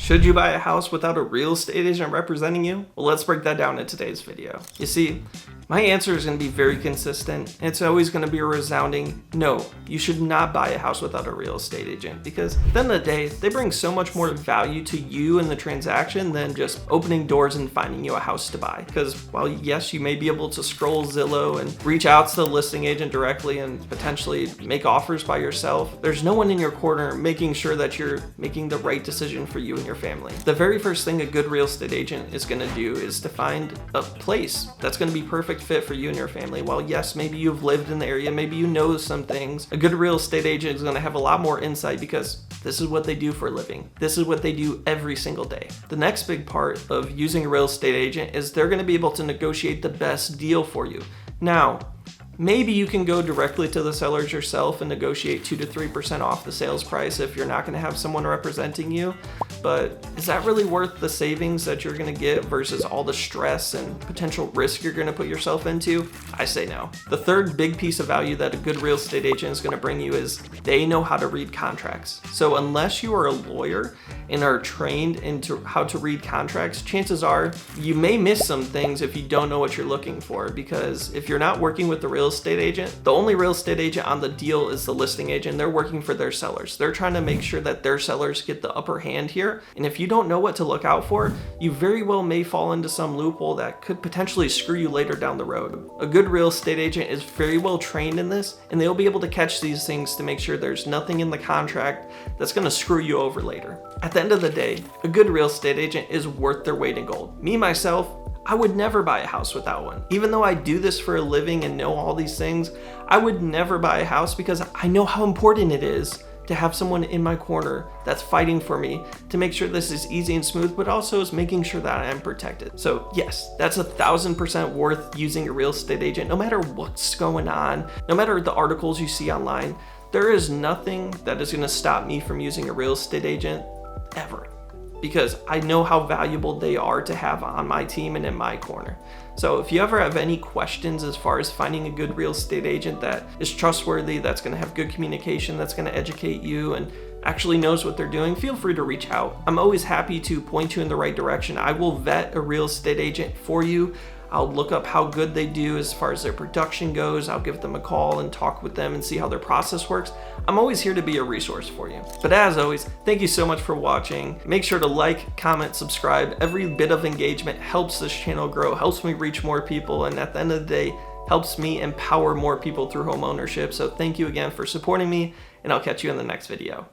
Should you buy a house without a real estate agent representing you? Well, let's break that down in today's video. You see, my answer is going to be very consistent. It's always going to be a resounding no. You should not buy a house without a real estate agent, because at the end of the day, they bring so much more value to you in the transaction than just opening doors and finding you a house to buy. Because while yes, you may be able to scroll Zillow and reach out to the listing agent directly and potentially make offers by yourself, there's no one in your corner making sure that you're making the right decision for you and your family. The very first thing a good real estate agent is going to do is to find a place that's going to be perfect fit for you and your family. While yes, maybe you've lived in the area, maybe you know some things, a good real estate agent is going to have a lot more insight because this is what they do for a living. This is what they do every single day. The next big part of using a real estate agent is they're going to be able to negotiate the best deal for you. Now, maybe you can go directly to the sellers yourself and negotiate 2 to 3% off the sales price if you're not going to have someone representing you. But is that really worth the savings that you're going to get versus all the stress and potential risk you're going to put yourself into? I say no. The third big piece of value that a good real estate agent is going to bring you is they know how to read contracts. So unless you are a lawyer and are trained into how to read contracts, chances are you may miss some things if you don't know what you're looking for, because if you're not working with the real estate agent, the only real estate agent on the deal is the listing agent. They're working for their sellers. They're trying to make sure that their sellers get the upper hand here. And if you don't know what to look out for, you very well may fall into some loophole that could potentially screw you later down the road. A good real estate agent is very well trained in this, and they'll be able to catch these things to make sure there's nothing in the contract that's going to screw you over later. At the end of the day, a good real estate agent is worth their weight in gold. Me, myself, I would never buy a house without one. Even though I do this for a living and know all these things, I would never buy a house because I know how important it is to have someone in my corner that's fighting for me to make sure this is easy and smooth, but also is making sure that I am protected. So yes, that's 1,000% worth using a real estate agent, no matter what's going on, no matter the articles you see online. There is nothing that is gonna stop me from using a real estate agent ever, because I know how valuable they are to have on my team and in my corner. So if you ever have any questions as far as finding a good real estate agent that is trustworthy, that's going to have good communication, that's going to educate you and actually knows what they're doing, feel free to reach out. I'm always happy to point you in the right direction. I will vet a real estate agent for you. I'll look up how good they do as far as their production goes. I'll give them a call and talk with them and see how their process works. I'm always here to be a resource for you. But as always, thank you so much for watching. Make sure to like, comment, subscribe. Every bit of engagement helps this channel grow, helps me reach more people, and at the end of the day, helps me empower more people through home ownership. So thank you again for supporting me, and I'll catch you in the next video.